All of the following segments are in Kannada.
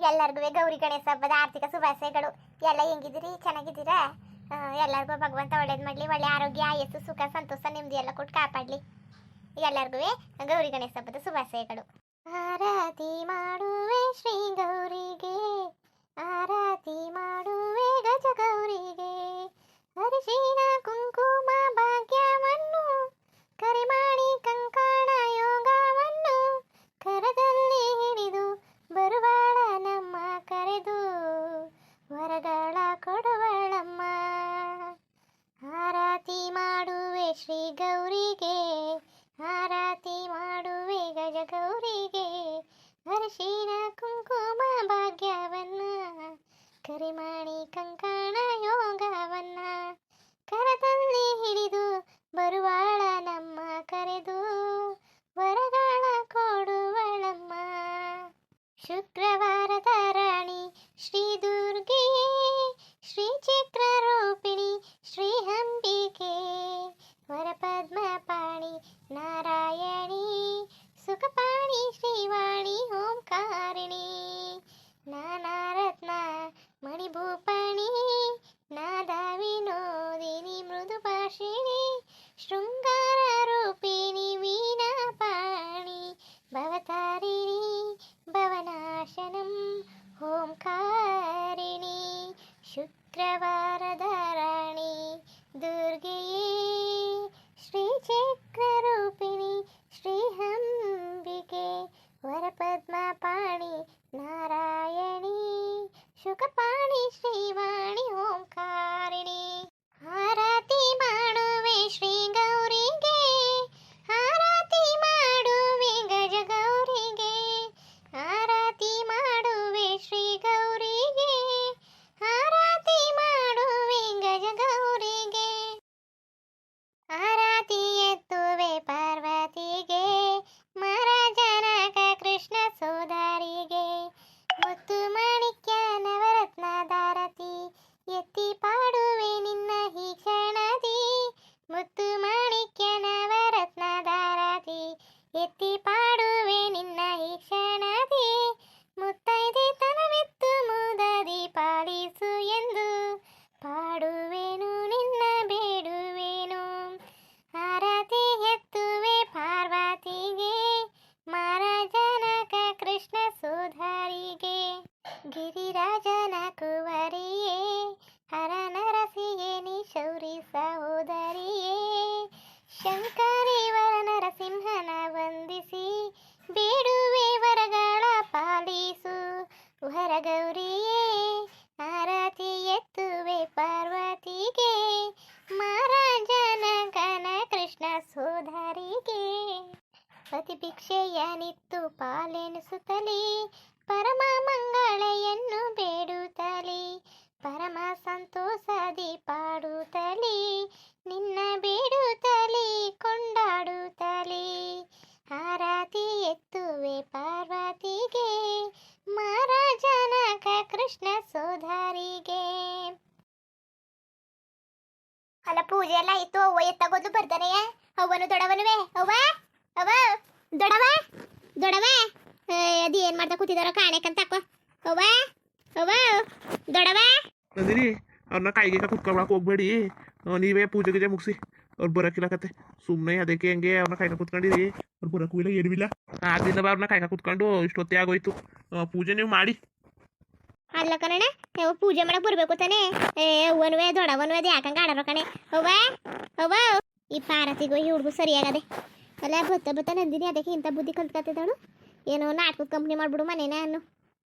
ಎಲ್ಲರಿಗೂ ಗೌರಿ ಗಣೇಶ ಹಬ್ಬದ ಆರ್ಥಿಕ ಶುಭಾಶಯಗಳು. ಎಲ್ಲ ಹೆಂಗಿದ್ದೀರಿ? ಚೆನ್ನಾಗಿದ್ದೀರಾ? ಎಲ್ಲರಿಗೂ ಭಗವಂತ ಒಳ್ಳೇದು ಮಾಡಲಿ, ಒಳ್ಳೆ ಆರೋಗ್ಯ, ಆಯಸ್ಸು, ಸುಖ, ಸಂತೋಷ, ನೆಮ್ಮದಿ ಎಲ್ಲ ಕೊಟ್ಟು ಕಾಪಾಡಲಿ. ಎಲ್ಲರಿಗೂ ಗೌರಿ ಗಣೇಶ ಹಬ್ಬದ ಶುಭಾಶಯಗಳು. ಆರತಿ ಮಾಡುವೆ ಶ್ರೀ ಗೌರಿಗೆ, ಆರತಿ ಮಾಡುವೆ ಗಜ ಗೌರಿಗೆ, ಅರಿಶಿನ ಕುಂಕುಮ ಭಾಗ್ಯವನ್ನು ಕರಿಮಾಡಿ ಕಂಕಣ ಯೋಗವನ್ನು ಕರದಲ್ಲಿ ಹಿಡಿದು ಬರುವಾಳ ನಮ್ಮ ಕರೆದು ವರಗಳ ಕೊಡುವಳಮ್ಮ. ಆರತಿ ಮಾಡುವೆ ಶ್ರೀ ಗೌರಿಗೆ, ಆರತಿ ಮಾಡುವೆ ಗಜ ಗೌರಿಗೆ, ಅರಿಶಿನ ಕುಂಕುಮ ಭಾಗ್ಯವನ್ನ ಕರಿಮಾಣಿ ಕಂಕಣ ಯೋಗವನ್ನ ಕರದಲ್ಲಿ ಹಿಡಿದು ಬರುವಾಳ ನಮ್ಮ ಕರೆದು ವರಗಳ ಕೊಡುವಳಮ್ಮ. ಶುಕ್ರವಾರದ ರಾಣಿ ಶ್ರೀ ದುರ್ಗೆ, ಶ್ರೀ ಚಕ್ರ ರೂಪಿಣಿ ಶ್ರೀ ಅಂಬಿಕೆ, ವರಪದ್ಮಪಾಣಿ ನಾರಾಯಣಿ, ಸುಖಪಾಣಿ ಶ್ರೀವಾಣಿ ಓಂಕಾರಿಣಿ, ನಾನಾರತ್ನ ಮಣಿಭೂಪಣಿ, ನಾದ ವಿನೋದಿನಿ ಮೃದು ಭಾಷಿಣಿ, ಶೃಂಗಾರ ರೂಪಿಣಿ ವೀಣಾಪಾಣಿ, ಭವತಾರಿಣಿ ಭವನಾಶನಂ ಓಂಕಾರಿಣಿ. ಶುಕ್ರವಾರದ ರಾಣಿ ದುರ್ಗೆಯೇ, ಶ್ರೀ ಚಕ್ರ ರೂಪಿಣಿ ಶ್ರೀ ಅಂಬಿಕೆ, ವರಪದ್ಮಪಾಣಿ ನಾರಾಯಣಿ, ಶುಕಪಾಣಿ ಶ್ರೀವಾಣಿ ಓಂಕಾರಿಣಿ. ಆರತಿ ಮಾಡುವೆ ಶ್ರೀ ಗೌರಿಗೆ, ಆರತಿ ಮಾಡುವೆ ಗಜ ಗೌರಿಗೆ, ಆರತಿ ಮಾಡುವೆ ಶ್ರೀ ಗೌರಿಗೆ, ಆರತಿ ಮಾಡುವೆ ಗಜ ಗೌರಿಗೆ, ಆರತಿ ಎತ್ತುವೆ ಪಾರ್ವತಿಗೆ, ಮಹಾರಾಜನಕ ಕೃಷ್ಣ ಸೋದರಿಗೆ, ಮುತ್ತು ಮಾಣಿಕ್ಯ ನವರತ್ನ ದಾರತಿ ಎತ್ತಿ ಪಾಡುವೆ ನಿನ್ನ ಈ ಕ್ಷಣದಿ, ಮುತ್ತು ಮಾಣಿಕ್ಯ ನವರತ್ನ ದಾರತಿ ಎತ್ತಿ ಪಾಡುವೆ ನಿನ್ನ ಈ ಕ್ಷಣದಿ, ಮುತ್ತೈದೆ ತನವೆತ್ತು ಮುದದಿ ಪಾಲಿಸು ಎಂದು ಪಾಡುವೆನು ನಿನ್ನ ಬೇಡುವೆನು. ಆರತಿ ಎತ್ತುವೆ ಪಾರ್ವತಿಗೆ, ಮಹಾರಾಜನಕ ಕೃಷ್ಣ ಸೋದರಿಗೆ, ಗಿರಿರಾಜನ ಕುವರಿಯೇ, ಹರನರಸಿಯೇ ನೀ ಶೌರಿ ಸಹೋದರಿಯೇ, ಶಂಕರಿ ವರ ನರಸಿಂಹನ ವಂದಿಸಿ ಬೇಡುವೆ ವರಗಳ ಪಾಲಿಸು ವರಗೌರಿಯೇ. ಆರತಿ ಎತ್ತುವೆ ಪಾರ್ವತಿಗೆ, ಮಹಾರಾಜನ ಘನ ಕೃಷ್ಣ ಸೋದರಿಗೆ, ಪತಿ ಭಿಕ್ಷೆಯ ನಿತ್ತು ಪಾಲೆನಿಸುತ್ತಲೇ, ಪರಮ ಮಂಗಳೆಯನ್ನು ಬೇಡುತ್ತಲೇ, ಪರಮ ಸಂತೋಷದಿ ಪಾಡುತ್ತಲೇ, ನಿನ್ನ ಬೇಡುತ್ತಲೇ ಕೊಂಡಾಡುತ್ತಲೇ. ಆರತಿ ಎತ್ತುವೆ ಪಾರ್ವತಿಗೆ, ಮಹಾರಾಜನಕ ಕೃಷ್ಣ ಸೋದರಿಗೆ. ಅಲ್ಲ ಪೂಜೆ ಎಲ್ಲ ಆಯ್ತು, ಅವ್ವ ಎತ್ತಾಗೋದು ಬರ್ತಾನೆಯ? ಅವ್ವನು ದೊಡವನುವೆ? ಅವ್ವ ಅವ್ವ ದೊಡವ ದೊಡವ ಅದು ಏನ್ ಮಾಡ್ತಾ ಕೂತಿದಾರೋ ಕಾಣೆಕಂತ ಅಕ್ಕ. ಅವ್ವ ಅವ್ವ ದೊಡವ ನಂದಿನಿ, ಅವ್ರನ್ನ ಕಾಯಿಗೆ ಕುತ್ಕೊಳಕ್ ಹೋಗ್ಬೇಡಿ. ನೀವೇ ಪೂಜೆ ಗೀಜೆ ಮುಗಿಸಿ ಅವ್ರು ಬರೋಕಿಲ್ಲಕತ್ತೆ. ಸುಮ್ಮನೆ ಅದಕ್ಕೆ ಹೆಂಗೆ ಅವ್ರನ್ನ ಕಾಯ್ಕ ಕುತ್ಕೊಂಡಿರಿ. ಅವ್ರು ಬರೋಕ್ಕೂ ಇಲ್ಲ ಏನೂ ಇಲ್ಲ. ಆದ್ರಿಂದ ಅವ್ರನ್ನ ಕಾಯ್ಕ ಕುತ್ಕೊಂಡು ಇಷ್ಟೊತ್ತೇ ಆಗೋಯ್ತು. ಪೂಜೆ ನೀವು ಮಾಡಿ. ಅಲ್ಲ ಕಣಣ್ಣ, ಪೂಜೆ ಮಾಡಕ್ ಬರ್ಬೇಕು ತಾನೆ. ಅವ್ವನುವೆ ದೊಡವನುವೆ ಅದು ಯಾಕಂಗ ಆಡಾರೋ ಕಣೆ. ಅವ್ವ ಅವ್ವ ಈ ಪಾರತಿಗೂ ಈ ಹುಡುಗು ಸರಿಯಾಗದೆ. ಅಲ್ಲ ಬತ್ತ ನಂದಿನಿ ಅದಕ್ಕೆ ಇಂಥ ಬುದ್ಧಿ ಕಲ್ತ್ಕೊತಿದ್ದಾಳು. ಏನೋ ನಾಟಕದ ಕಂಪ್ನಿ ಮಾಡ್ಬಿಡು ಮನೇನ ಅನ್ನು.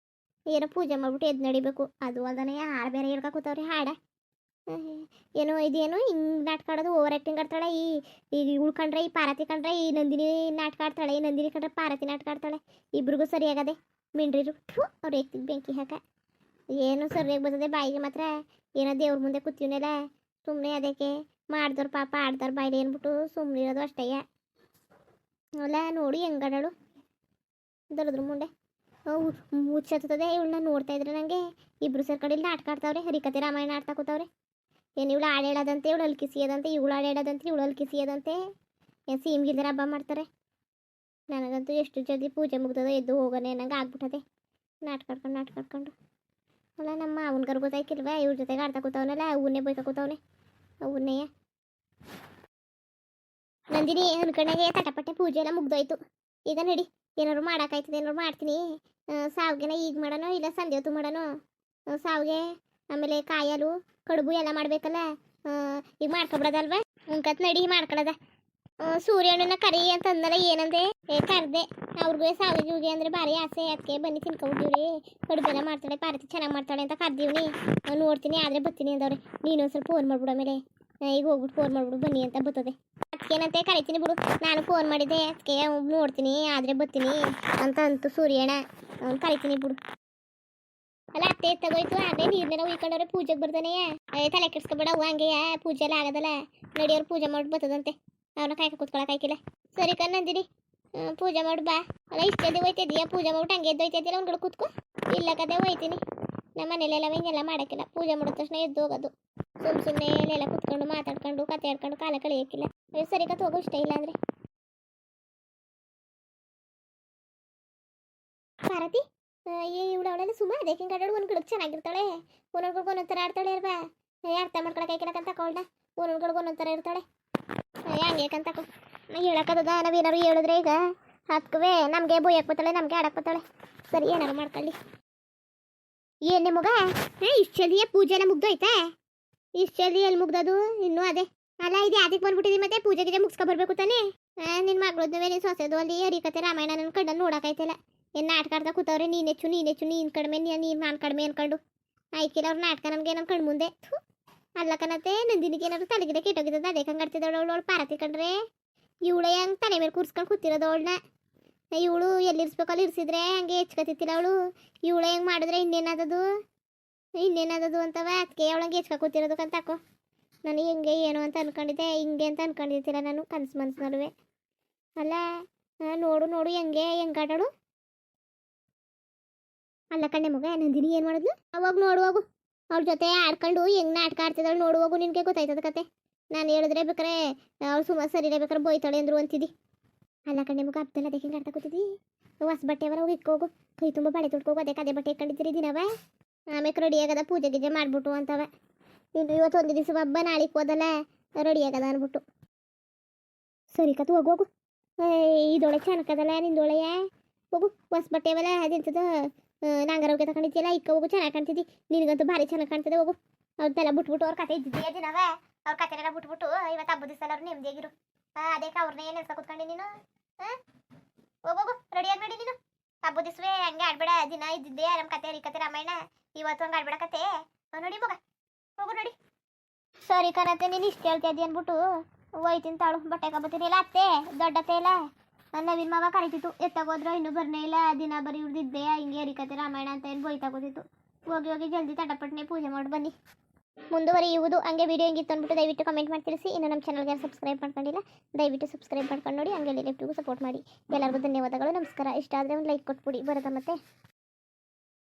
ಏನೋ ಪೂಜೆ ಮಾಡ್ಬಿಟ್ಟು ಎದ್ದು ನಡಿಬೇಕು. ಅದು ಅಲ್ದನೆ ಹಾಡು ಬೇರೆ ಹೇಳ್ಕೊ ಕೂತವ್ರಿ ಹಾಡ. ಏನೋ ಇದೇನು ಹಿಂಗೆ ನಾಟಕ ಆಡೋದು, ಓವರ್ ಆ್ಯಕ್ಟಿಂಗ್ ಆಡ್ತಾಳೆ. ಈ ಉಳ್ಕೊಂಡ್ರೆ ಈ ಪಾರತಿ ಕಂಡ್ರೆ ಈ ನಂದಿನಿ ನಾಟಕ ಆಡ್ತಾಳೆ, ಈ ನಂದಿನಿ ಕಂಡ್ರೆ ಪಾರತಿ ನಾಟಕ ಆಡ್ತಾಳೆ. ಇಬ್ರಿಗೂ ಸರಿಯಾಗದೆ ಮಿಂಡ್ರಿರು. ಅವ್ರು ಎತ್ತಿಗೆ ಬೆಂಕಿ ಹಾಕ. ಏನು ಸರಿಯಾಗಿ ಬರ್ತದೆ ಬಾಯಿಗೆ ಮಾತ್ರ. ಏನೋ ದೇವ್ರ ಮುಂದೆ ಕೂತೀವನೆಲ್ಲ ಸುಮ್ಮನೆ ಅದಕ್ಕೆ ಮಾಡ್ದವ್ರು ಪಾಪ ಆಡ್ದವ್ರು ಬಾಯಿಲೆ ಏನ್ಬಿಟ್ಟು ಸುಮ್ಮನೆ ಇರೋದು ಅಷ್ಟೇ. ಅಲ್ಲ ನೋಡಿ ಹೆಂಗಡಳು ದೊಡ್ಡದ್ರ ಮುಂದೆ ಮುಚ್ಚತ್ತದೆ. ಇವಳನ್ನ ನೋಡ್ತಾ ಇದ್ರೆ ನನಗೆ ಇಬ್ರು ಸೇರ್ಕಡೆ ಇಲ್ಲಿ ನಾಟಕ ಆಡ್ತಾವ್ರೆ, ಹರಿಕತೆ ರಾಮಾಯಣ ಆಡ್ತಾ ಕೂತವ್ರೆ. ಏನು ಇವಳು ಹಾಡು ಹೇಳೋದಂತೆ, ಇವಳು ಅಲ್ಕಿಸಿಯೋದಂತೆ, ಇವಳು ಹಾಡು ಹೇಳೋದಂತೆ, ಇವಳು ಅಲ್ಕಿಸಿಯೋದಂತೆ. ಏನು ಸೀಮ್ಗಿಲ್ದಾರ ಹಬ್ಬ ಮಾಡ್ತಾರೆ. ನನಗಂತೂ ಎಷ್ಟು ಜಲ್ದಿ ಪೂಜೆ ಮುಗ್ದದ ಎದ್ದು ಹೋಗೋಣ ನಂಗೆ ಆಗ್ಬಿಟ್ಟದೆ. ನಾಟ್ಕಡ್ಕೊಂಡು ಅಲ್ಲ ನಮ್ಮ ಅವನ್ಗಾರು ಗೊತ್ತಾಯ್ಕಿಲ್ವ ಇವ್ರ ಜೊತೆಗೆ ಆಡ್ತಾ ಕೂತವನಲ್ಲ ಅವನ್ನೇ ಬೈಕ ಕೂತವನೆ ಅವನ್ನೇ ನಂದಿನಿ ಅನ್ಕಣಗೆ ತಟಪಟ್ಟೆ ಪೂಜೆ ಎಲ್ಲ ಮುಗ್ದೋಯ್ತು ಈಗ ನಡಿ ಏನಾದ್ರು ಮಾಡೋಕ್ಕಾಯ್ತದೆ ಏನಾದ್ರು ಮಾಡ್ತೀನಿ ಸಾವಿಗೆನ ಈಗ ಮಾಡೋಣ ಇಲ್ಲ ಸಂಜೆ ಹೊತ್ತು ಮಾಡೋಣ ಸಾವಿಗೆ ಆಮೇಲೆ ಕಾಯಲು ಕಡುಬು ಎಲ್ಲ ಮಾಡ್ಬೇಕಲ್ಲ ಈಗ ಮಾಡ್ಕೊಬಿಡೋದಲ್ವಾ ಉಂಕತ್ ನಡಿ ಮಾಡ್ಕೊಳ್ಳೋದ ಸೂರ್ಯಣ್ಣನ ಕರಿ ಅಂತ ಅಂದಲ್ಲ ಏನಂದೆ ಕರ್ದೆ ಅವ್ರಿಗೂ ಸಾವಿಗೆ ಅಂದ್ರೆ ಭಾರಿ ಆಸೆ ಅದಕ್ಕೆ ಬನ್ನಿ ತಿನ್ಕೊಬಿಟ್ಟಿವ್ರಿ ಕಡುಬೆಲ್ಲ ಮಾಡ್ತಾಳೆ ಪಾರ್ವತಿ ಚೆನ್ನಾಗಿ ಮಾಡ್ತಾಳೆ ಅಂತ ಕರ್ದೀವ್ನಿ ನೋಡ್ತೀನಿ ಆದರೆ ಬರ್ತೀನಿ ಅಂದವ್ರೆ ನೀನು ಸ್ವಲ್ಪ ಫೋನ್ ಮಾಡ್ಬಿಡು ಆಮೇಲೆ ಈಗ ಹೋಗ್ಬಿಟ್ಟು ಫೋನ್ ಮಾಡ್ಬಿಡು ಬನ್ನಿ ಅಂತ ಬರ್ತದೆ ಅದಕ್ಕೇನಂತೆ ಕರಿತೀನಿ ಬಿಡು ನಾನು ಫೋನ್ ಮಾಡಿದ್ದೆ ಅದಕ್ಕೆ ನೋಡ್ತೀನಿ ಆದರೆ ಬರ್ತೀನಿ ಅಂತ ಅಂತು ಸೂರ್ಯಣ್ಣ ಅವ್ನು ಕರಿತೀನಿ ಬಿಡು ಅಲ್ಲ ಅತ್ತೆ ತಗೋಯ್ತು ಅದೇ ನೀರ್ನೆಲ್ಲ ಉಯ್ಕೊಂಡವ್ರೆ ಪೂಜೆಗೆ ಬರ್ತಾನೆ ತಲೆ ಕೆಡ್ಸ್ಕೊಬೇಡ ಹಂಗೆ ಪೂಜೆ ಎಲ್ಲ ಆಗೋದಲ್ಲ ನಡಿಯವ್ರು ಪೂಜೆ ಮಾಡಿ ಬರ್ತದಂತೆ ಅವನ ಕಾಯ್ಕ ಕೂತ್ಕೊಳಕ್ ಆಯ್ಕಿಲ್ಲ ಸರಿ ಕಣ್ಣಂದಿನಿ ಪೂಜೆ ಮಾಡು ಬಾ ಅಲ್ಲ ಇಷ್ಟೇ ಹೋಯ್ತಿದ್ದೀಯಾ ಪೂಜೆ ಮಾಡ್ಬಿಟ್ಟು ಹಂಗೆ ಎದ್ದೋಯ್ತಿದ್ದಿಲ್ಲ ಒಂದ್ಗಡೆ ಕೂತ್ಕೊ ಇಲ್ಲ ಕತೆ ಹೋಯ್ತೀನಿ ನಮ್ಮ ಮನೇಲೆಲ್ಲ ಹಿಂಗೆಲ್ಲ ಮಾಡೋಕ್ಕಿಲ್ಲ ಪೂಜೆ ಮಾಡಿದ ತಕ್ಷಣ ಎದ್ದು ಹೋಗೋದು ಸುಮ್ಮನೆ ಎಲ್ಲ ಕೂತ್ಕೊಂಡು ಮಾತಾಡ್ಕೊಂಡು ಕತೆ ಆಡ್ಕೊಂಡು ಕಾಲ ಕಳಿಯೋಕ್ಕಿಲ್ಲ ಸರಿ ಕತ್ ಹೋಗೋ ಇಷ್ಟ ಇಲ್ಲ ಅಂದ್ರೆ ಭಾರತಿ ಇವಳು ಅವಳೆಲ್ಲ ಸುಮ್ಮ ಅದಕ್ಕೆ ಕಡಾಡು ಒಂದು ಗಿಡಕ್ಕೆ ಚೆನ್ನಾಗಿರ್ತಾಳೆ ಒಂದೊಂದ್ಗಳಿಗೆ ಒಂದೊಂದು ಥರ ಆಡ್ತಾಳೆ ಅಲ್ವಾ ಅರ್ಥ ಮಾಡ್ಕೊಳಕ್ಕೆ ಆಯ್ಕಿಲ್ಲಕಂತ ತಗೊಳ್ಳ ಒಂದೊಂದ್ಗಳಿಗೆ ಒಂದೊಂದು ಥರ ಇರ್ತಾಳೆ ಹಂಗೆ ಕಂತಕೋ ಹೇಳಕ್ಕದ ನಾವೇನಾರು ಹೇಳಿದ್ರೆ ಈಗ ಹತ್ಕವೇ ನಮಗೆ ಬೊಯ್ಯಕ್ಕೆ ಬರ್ತಾಳೆ ನಮಗೆ ಆಡಕ್ಕೆ ಬರ್ತಾಳೆ ಸರಿ ಏನಾರು ಮಾಡ್ಕೊಳ್ಳಿ ಏನೇ ಮಗ ಇಷ್ಟು ಜಲ್ದಿಯೇ ಪೂಜೆ ಎಲ್ಲ ಮುಗ್ದೋಯ್ತಾ ಇಷ್ಟು ಜಲ್ದಿ ಎಲ್ಲಿ ಮುಗ್ದದು ಇನ್ನೂ ಅದೇ ಅಲ್ಲ ಇದು ಯಾವ್ದಕ್ಕೆ ಬಂದ್ಬಿಟ್ಟಿದಿ ಮತ್ತೆ ಪೂಜೆ ಗೀಜೆ ಮುಗಿಸ್ಕೊ ಬರ್ಬೇಕು ತಾನೇ ನಿನ್ನ ಮಗಳದ್ನವೇ ನೀನು ಸೊಸೆದು ಅಲ್ಲಿ ಹರಿಕತೆ ರಾಮಾಯಣ ನನ್ನ ಕಣ್ಣಲ್ಲಿ ನೋಡೋಕ್ಕಾಯ್ತಿಲ್ಲ ಏನು ನಾಟಕ ಆಡ್ತಾ ಕೂತವ್ರೆ ನೀನೆಚ್ಚು ನೀನು ಕಡಿಮೆ ನಾನು ಕಡಿಮೆ ಅನ್ಕೊಂಡು ಆಯ್ಕಿಲ್ಲ ಅವ್ರ ನಾಟಕ ನಮಗೆ ನಮ್ಮ ಕಣ್ಣು ಮುಂದೆ ಅಲ್ಲ ಕನತೆ ನಂದಿನಿಗೆ ಏನಾದ್ರು ತಲೆಗಿಡ ಕೆಟ್ಟೋಗಿದ್ದದ ಅದೇ ಹಂಗೆ ಆಡ್ತಿದ್ದವಳು ಅವಳು ಪಾರತಿ ಕಂಡ್ರೆ ಇವಳೆ ಹೆಂಗೆ ತಲೆ ಮೇಲೆ ಕೂರ್ಸ್ಕೊಂಡು ಕೂತಿರೋದು ಅವಳನ್ನ ಇವಳು ಎಲ್ಲಿರ್ಸ್ಬೇಕು ಅಲ್ಲಿ ಇರಿಸಿದ್ರೆ ಹಂಗೆ ಹೆಚ್ಕೊತಿತ್ತಿಲ್ಲ ಅವಳು ಇವಳೆ ಹೆಂಗೆ ಮಾಡಿದ್ರೆ ಇನ್ನೇನದದು ಅಂತವ ಅದಕ್ಕೆ ಅವಳಂಗೆ ಹೆಚ್ಕೊ ಕೂತಿರೋದು ಕಂತಾಕೋ ನನಗೆ ಹೆಂಗೆ ಏನು ಅಂತ ಅನ್ಕೊಂಡಿದ್ದೆ ಹಿಂಗೆ ಅಂತ ಅನ್ಕೊಂಡಿರ್ತಿಲ್ಲ ನಾನು ಕನ್ಸು ಮನ್ಸಿನಲ್ವೇ ಅಲ್ಲ ನೋಡು ಹೆಂಗೆ ಆಟಾಡು ಅಲ್ಲ ಕಣ್ಣೆ ಮಗ ನಂದಿನಿ ಏನು ಮಾಡಿದ್ಲು ಅವಾಗ ನೋಡುವಾಗು ಅವ್ರ ಜೊತೆ ಆಡ್ಕೊಂಡು ಹೆಂಗೆ ನಾಟಕ ಆಡ್ತಿದ್ದಾಳು ನೋಡುವಾಗು ನಿನಗೆ ಗೊತ್ತಾಯ್ತದ ಕತೆ ನಾನು ಹೇಳಿದ್ರೆ ಬೇಕಾರೆ ಅವಳು ಸುಮಾರು ಸರಿ ಬೇಕಾರೆ ಬೋಯ್ತಾಳೆ ಅಂದ್ರು ಅಂತಿದ್ದಿ ಅಲ್ಲ ಕಣ್ಣೆ ಮಗ ಹಬ್ಬದಲ್ಲ ಅದಕ್ಕೆ ಹಿಂಗೆ ಆಡ್ತಾ ಕೂತಿದ್ದಿ ಹೊಸ ಬಟ್ಟೆ ಅವರ ಹೋಗಿ ಇಕ್ಕೋಗು ಕೈ ತುಂಬ ಬಳೆ ತೊಟ್ಕೋಗು ಅದೇ ಬಟ್ಟೆ ಇಟ್ಕೊಂಡಿದ್ದೀರಿ ದಿನವ ಆಮೇಲೆ ರೆಡಿ ಆಗದ ಪೂಜೆ ಗೀಜೆ ಮಾಡ್ಬಿಟ್ಟು ಅಂತವ ಇನ್ನು ಇವತ್ತು ಒಂದು ದಿವಸ ಹಬ್ಬ ನಾಳೆಗೆ ಹೋದಲ್ಲ ರೆಡಿ ಆಗದ ಅಂದ್ಬಿಟ್ಟು ಸರಿ ಕತ್ ಹೋಗು ಇದೊಳೆ ಚೆನ್ನಾಗದಲ್ಲ ನಿಂದೊಳೆಯ ಹೋಗು ಹೊಸ ಬಟ್ಟೆ ಅವಲ್ಲ ಅದೆಂತದ ನಂಗಾರೋಗ್ಯ ತಗೊಂಡಿದ್ಯಲ್ಲ ಇಕ್ಕ ಹೋಗು ಚೆನ್ನಾಗಿ ಕಾಣ್ತಿದ್ದಿ ನಿನಗಂತೂ ಭಾರಿ ಚೆನ್ನಾಗಿ ಕಾಣ್ತದೆ ಹೋಗು ಅವ್ರದ್ದೆಲ್ಲ ಬಿಟ್ಬಿಟ್ಟು ಅವ್ರ ಕತೆ ಇದ್ದಿದ್ದೀಯ ದಿನವ ಅವ್ರ ಕತೆನೆಲ್ಲ ಬಿಟ್ಬಿಟ್ಟು ಇವತ್ತು ಹಬ್ಬದ ದಿವಸ ಅವ್ರು ನೆಮ್ಮದಿಯಾಗಿರು ಅದಕ್ಕೆ ಅವ್ರನ್ನೇ ನೆನ್ಸ ಕೂತ್ಕೊಂಡು ನೀನು ಹೋಗೋಗು ರೆಡಿಯಾಗಿ ನಡಿ ನೀನು ಹಬ್ಬದ ದಿವಸವೇ ಹಂಗೆ ಆಡ್ಬೇಡ ದಿನ ಇದ್ದಿದ್ದೆ ನಮ್ಮ ಕತೆ ಹರಿಕತೆ ರಾಮಾಯಣ ಇವತ್ತು ಹಂಗೆ ಆಡ್ಬೇಡ ಕತೆ ನೋಡಿ ಮಗ ಹೋಗು ನೋಡಿ ಸರಿ ಕನತ್ತೆ ನೀನು ಇಷ್ಟು ಹೇಳ್ತಾ ಇದ್ದಿ ಅಂದ್ಬಿಟ್ಟು ಹೋಯ್ತೀನಿ ತಾಳು ಬಟ್ಟೆ ಕಬ್ಬತ್ತೀನಿ ಇಲ್ಲ ಅತ್ತೆ ದೊಡ್ಡತ್ತೆ ಇಲ್ಲ ನವೀನ್ ಮಾವ ಕರೀತಿತ್ತು ಎತ್ತಾಗೋದ್ರು ಇನ್ನೂ ಬರ್ನೇ ಇಲ್ಲ ದಿನ ಬರೀ ಇವ್ರದಿದ್ದೆ ಹಿಂಗೆ ಹರಿಕತೆ ರಾಮಾಯಣ ಅಂತ ಏನು ಬೋಯ್ತಾಗೋತಿತ್ತು ಹೋಗಿ ಜಲ್ದಿ ತಟಪಟ್ಟನೆ ಪೂಜೆ ಮಾಡಿ ಬನ್ನಿ ಮುಂದುವರಿಯುವುದು ಹಂಗೆ ವಿಡಿಯೋ ಹೆಂಗಿತ್ತು ಅಂದ್ಬಿಟ್ಟು ದಯವಿಟ್ಟು ಕಮೆಂಟ್ ಮಾಡಿ ತಿಳಿಸಿ ಇನ್ನು ನಮ್ಮ ಚಾನಲ್ಗೆ ಸಬ್ಸ್ಕ್ರೈಬ್ ಮಾಡ್ಕೊಂಡಿಲ್ಲ ದಯವಿಟ್ಟು ಸಬ್ಸ್ಕ್ರೈಬ್ ಮಾಡ್ಕೊಂಡು ನೋಡಿ ಹಂಗೆ ಲೆಫ್ಟಿಗೂ ಸಪೋರ್ಟ್ ಮಾಡಿ ಎಲ್ಲರಿಗೂ ಧನ್ಯವಾದಗಳು ನಮಸ್ಕಾರ ಇಷ್ಟ ಆದರೆ ಒಂದು ಲೈಕ್ ಕೊಟ್ಬಿಡಿ ಬರೋದ ಮತ್ತೆ